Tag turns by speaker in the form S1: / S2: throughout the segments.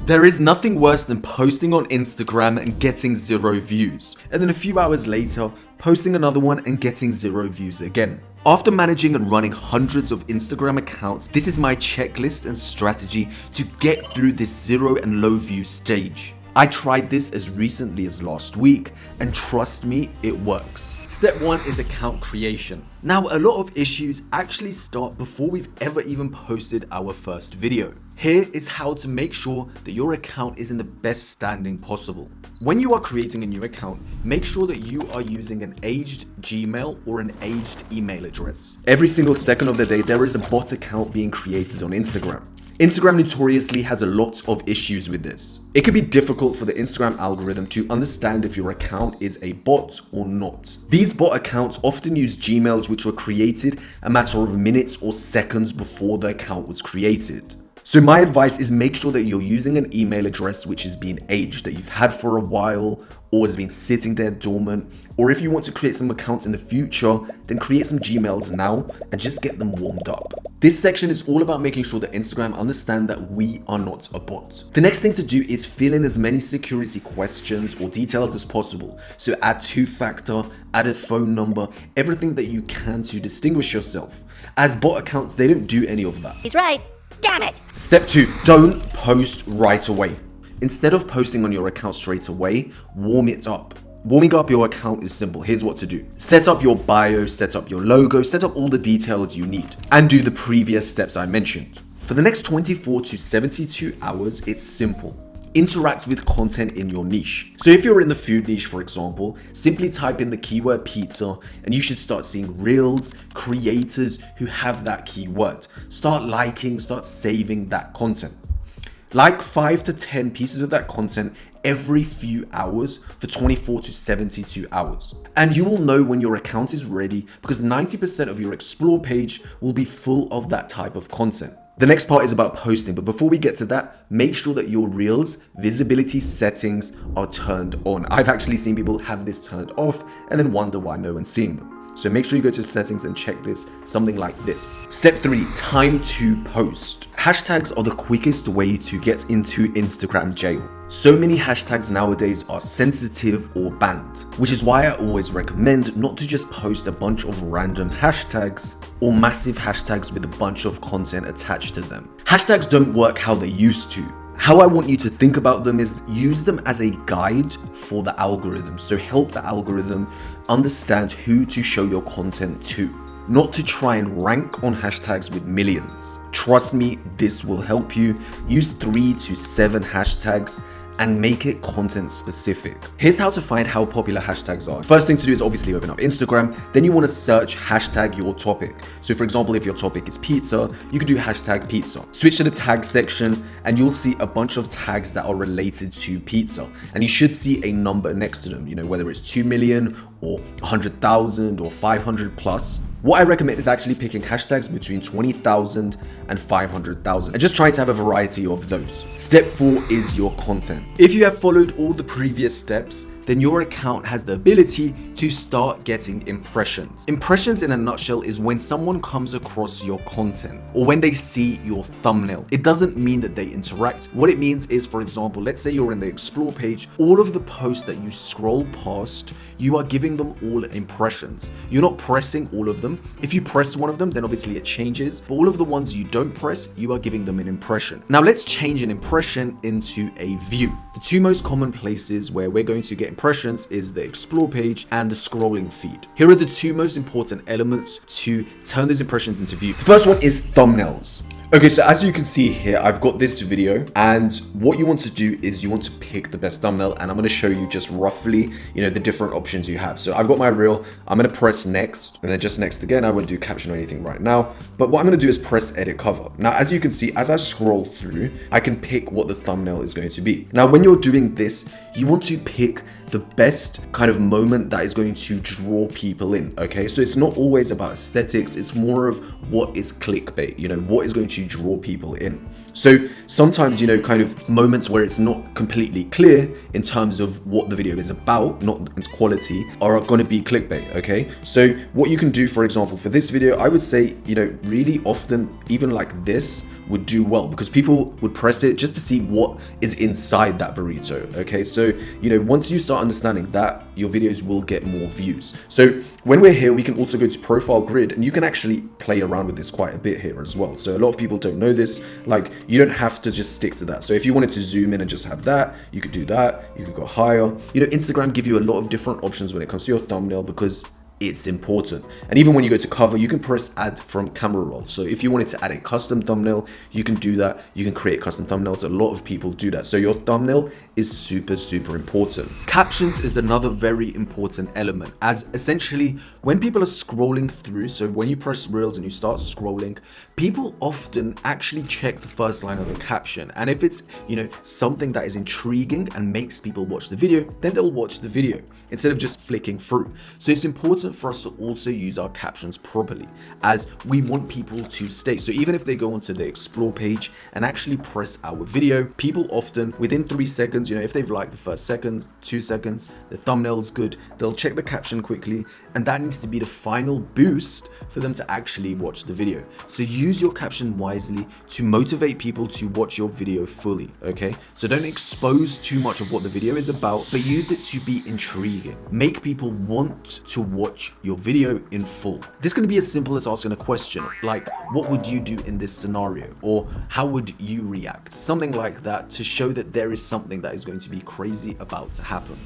S1: There is nothing worse than posting on Instagram and getting 0 views, and then a few hours later, posting another one and getting 0 views again. After managing and running hundreds of Instagram accounts, this is my checklist and strategy to get through this 0 and low view stage. I tried this as recently as last week, and trust me, it works. Step 1 is account creation. Now, a lot of issues actually start before we've ever even posted our first video. Here is how to make sure that your account is in the best standing possible. When you are creating a new account, make sure that you are using an aged Gmail or an aged email address. Every single second of the day, there is a bot account being created on Instagram. Instagram notoriously has a lot of issues with this. It can be difficult for the Instagram algorithm to understand if your account is a bot or not. These bot accounts often use Gmails which were created a matter of minutes or seconds before the account was created. So my advice is make sure that you're using an email address which has been aged, that you've had for a while or has been sitting there dormant. Or if you want to create some accounts in the future, then create some Gmails now and just get them warmed up. This section is all about making sure that Instagram understand that we are not a bot. The next thing to do is fill in as many security questions or details as possible. So add 2-factor, add a phone number, everything that you can to distinguish yourself. As bot accounts, they don't do any of that.
S2: He's right. Damn it!
S1: Step 2, don't post right away. Instead of posting on your account straight away, warm it up. Warming up your account is simple. Here's what to do. Set up your bio, set up your logo, set up all the details you need, and do the previous steps I mentioned. For the next 24 to 72 hours, it's simple. Interact with content in your niche. So if you're in the food niche, for example, simply type in the keyword pizza and you should start seeing reels, creators who have that keyword. Start liking, start saving that content. Like 5 to 10 pieces of that content every few hours for 24 to 72 hours. And you will know when your account is ready because 90% of your explore page will be full of that type of content. The next part is about posting, but before we get to that, make sure that your Reels visibility settings are turned on. I've actually seen people have this turned off and then wonder why no one's seeing them. So make sure you go to settings and check this, something like this. Step 3, time to post. Hashtags are the quickest way to get into Instagram jail. So many hashtags nowadays are sensitive or banned, which is why I always recommend not to just post a bunch of random hashtags or massive hashtags with a bunch of content attached to them. Hashtags don't work how they used to. How I want you to think about them is use them as a guide for the algorithm. So help the algorithm understand who to show your content to, not to try and rank on hashtags with millions. Trust me, this will help you. Use 3 to 7 hashtags and make it content specific. Here's how to find how popular hashtags are. First thing to do is obviously open up Instagram. Then you want to search hashtag your topic. So for example, if your topic is pizza, you can do hashtag pizza. Switch to the tag section and you'll see a bunch of tags that are related to pizza. And you should see a number next to them, you know, whether it's 2 million or 100,000 or 500 plus. What I recommend is actually picking hashtags between 20,000 and 500,000 and just trying to have a variety of those. Step 4 is your content. If you have followed all the previous steps, then your account has the ability to start getting impressions. Impressions in a nutshell is when someone comes across your content or when they see your thumbnail. It doesn't mean that they interact. What it means is, for example, let's say you're in the explore page, all of the posts that you scroll past, you are giving them all impressions. You're not pressing all of them. If you press one of them, then obviously it changes. But all of the ones you don't press, you are giving them an impression. Now let's change an impression into a view. The two most common places where we're going to get impressions is the explore page and the scrolling feed. Here are the two most important elements to turn those impressions into view. The first one is thumbnails. Okay, so as you can see here, I've got this video, and what you want to do is you want to pick the best thumbnail, and I'm going to show you just roughly, you know, the different options you have. So I've got my reel, I'm going to press next, and then just next again. I won't do caption or anything right now, but what I'm going to do is press edit cover. Now, as you can see, as I scroll through, I can pick what the thumbnail is going to be. Now, when you're doing this, you want to pick the best kind of moment that is going to draw people in, okay? So it's not always about aesthetics, it's more of what is clickbait, you know, what is going to draw people in. So sometimes, you know, kind of moments where it's not completely clear in terms of what the video is about, not quality, are going to be clickbait, okay? So what you can do, for example, for this video, I would say, you know, really often, even like this, would do well because people would press it just to see what is inside that burrito. Okay, so once you start understanding that, your videos will get more views. So when we're here, we can also go to profile grid, and you can actually play around with this quite a bit here as well. So a lot of people don't know this. Like, you don't have to just stick to that. So if you wanted to zoom in and just have that, you could do that. You could go higher. Instagram give you a lot of different options when it comes to your thumbnail because it's important. And even when you go to cover, you can press add from camera roll. So if you wanted to add a custom thumbnail, you can do that. You can create custom thumbnails. A lot of people do that. So your thumbnail is super, super important. Captions is another very important element, as essentially when people are scrolling through, so when you press reels and you start scrolling, people often actually check the first line of the caption. And if it's, something that is intriguing and makes people watch the video, then they'll watch the video instead of just flicking through. So it's important for us to also use our captions properly, as we want people to stay. So even if they go onto the explore page and actually press our video, people often within 3 seconds, if they've liked the first seconds, 2 seconds, the thumbnail's good, they'll check the caption quickly, and that needs to be the final boost for them to actually watch the video. So use your caption wisely to motivate people to watch your video fully, okay? So don't expose too much of what the video is about, but use it to be intriguing. Make people want to watch your video in full. This can be as simple as asking a question like, what would you do in this scenario? Or how would you react? Something like that to show that there is something that is going to be crazy about to happen.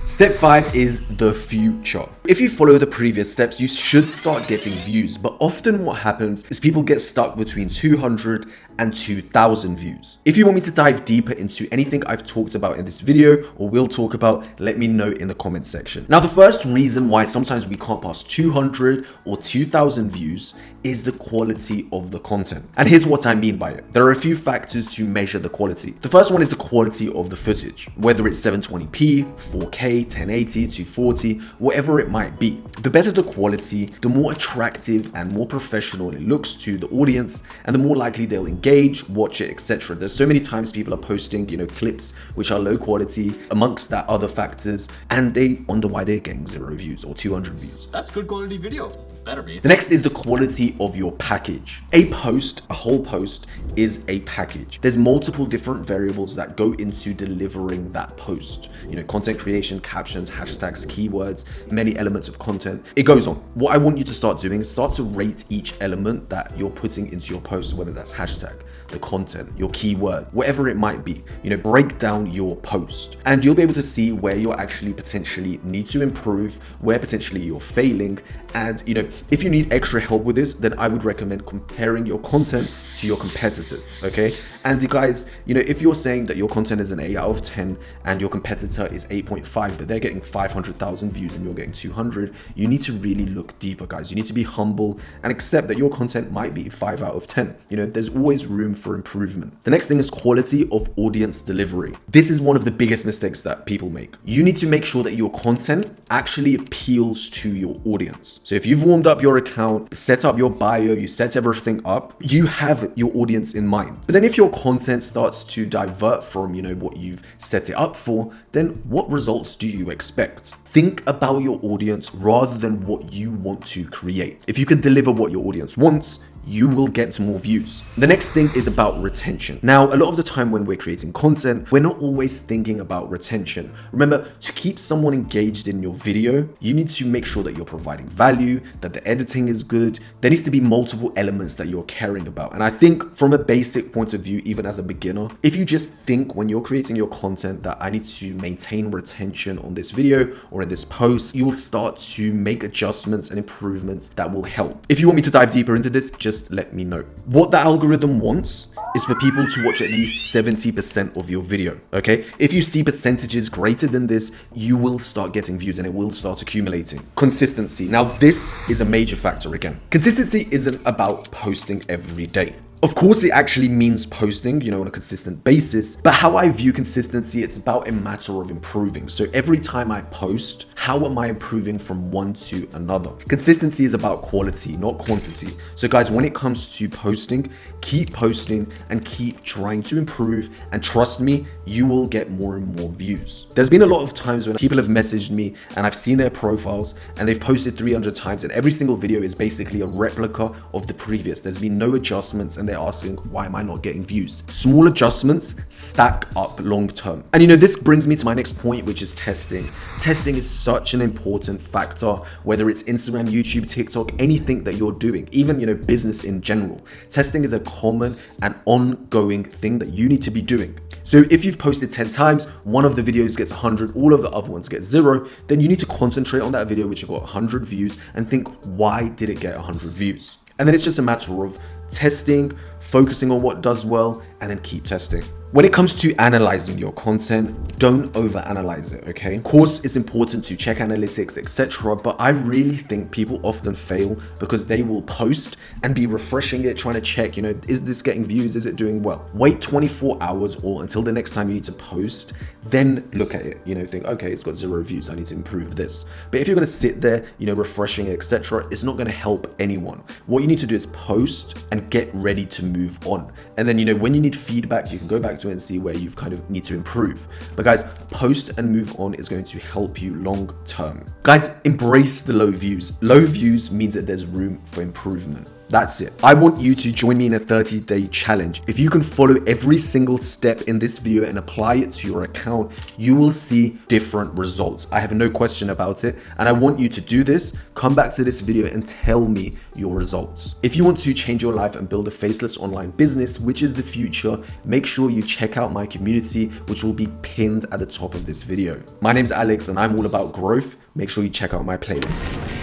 S1: Step 5 is the future. If you follow the previous steps, you should start getting views, but often what happens is people get stuck between 200 and 2,000 views. If you want me to dive deeper into anything I've talked about in this video or will talk about, let me know in the comment section. Now, the first reason why sometimes we can't pass 200 or 2,000 views is the quality of the content. And here's what I mean by it. There are a few factors to measure the quality. The first one is the quality of the footage, whether it's 720p, 4K, 1080, 240, whatever it might be. The better the quality, the more attractive and more professional it looks to the audience, and the more likely they'll engage, watch it, etc. There's so many times people are posting, clips which are low quality, amongst that other factors, and they wonder why they're getting 0 views or 200 views.
S2: That's good quality video. Better be.
S1: The next is the quality of your package. A whole post is a package. There's multiple different variables that go into delivering that post. Content creation, captions, hashtags, keywords, many elements of content. It goes on. What I want you to start doing is start to rate each element that you're putting into your post, whether that's hashtag, the content, your keyword, whatever it might be. Break down your post, and you'll be able to see where you're actually potentially need to improve, where potentially you're failing. And if you need extra help with this, then I would recommend comparing your content to your competitors, okay? And guys, if you're saying that your content is an 8 out of 10 and your competitor is 8.5, but they're getting 500,000 views and you're getting 200, you need to really look deeper, guys. You need to be humble and accept that your content might be 5 out of 10. There's always room for improvement. The next thing is quality of audience delivery. This is one of the biggest mistakes that people make. You need to make sure that your content actually appeals to your audience. So if you've warmed up your account, set up your bio, you set everything up, you have your audience in mind. But then if your content starts to divert from, what you've set it up for, then what results do you expect? Think about your audience rather than what you want to create. If you can deliver what your audience wants, you will get more views. The next thing is about retention. Now, a lot of the time when we're creating content, we're not always thinking about retention. Remember, to keep someone engaged in your video, you need to make sure that you're providing value, that the editing is good. There needs to be multiple elements that you're caring about. And I think from a basic point of view, even as a beginner, if you just think when you're creating your content that I need to maintain retention on this video or in this post, you will start to make adjustments and improvements that will help. If you want me to dive deeper into this, just let me know. What the algorithm wants is for people to watch at least 70% of your video, okay? If you see percentages greater than this, you will start getting views and it will start accumulating. Consistency. Now, this is a major factor again. Consistency isn't about posting every day. Of course, it actually means posting, on a consistent basis, but how I view consistency, it's about a matter of improving. So every time I post, how am I improving from one to another? Consistency is about quality, not quantity. So guys, when it comes to posting, keep posting and keep trying to improve. And trust me, you will get more and more views. There's been a lot of times when people have messaged me and I've seen their profiles and they've posted 300 times and every single video is basically a replica of the previous. There's been no adjustments and they're asking, why am I not getting views? Small adjustments stack up long term. And this brings me to my next point, which is testing. Testing is such an important factor, whether it's Instagram, YouTube, TikTok, anything that you're doing, even, business in general. Testing is a common and ongoing thing that you need to be doing. So if you've posted 10 times, one of the videos gets 100, all of the other ones get 0, then you need to concentrate on that video which got 100 views and think, why did it get 100 views? And then it's just a matter of testing, focusing on what does well, and then keep testing. When it comes to analyzing your content, don't overanalyze it, okay? Of course, it's important to check analytics, etc., but I really think people often fail because they will post and be refreshing it, trying to check, is this getting views? Is it doing well? Wait 24 hours or until the next time you need to post, then look at it, think, okay, it's got 0 views, I need to improve this. But if you're gonna sit there, refreshing it, etc., it's not gonna help anyone. What you need to do is post and get ready to move on. And then, when you need feedback, you can go back to it and see where you've kind of need to improve. But guys, post and move on is going to help you long term. Guys, embrace the low views. Low views means that there's room for improvement. That's it. I want you to join me in a 30-day challenge. If you can follow every single step in this video and apply it to your account, you will see different results. I have no question about it. And I want you to do this. Come back to this video and tell me your results. If you want to change your life and build a faceless online business, which is the future, make sure you check out my community, which will be pinned at the top of this video. My name's Alex and I'm all about growth. Make sure you check out my playlists.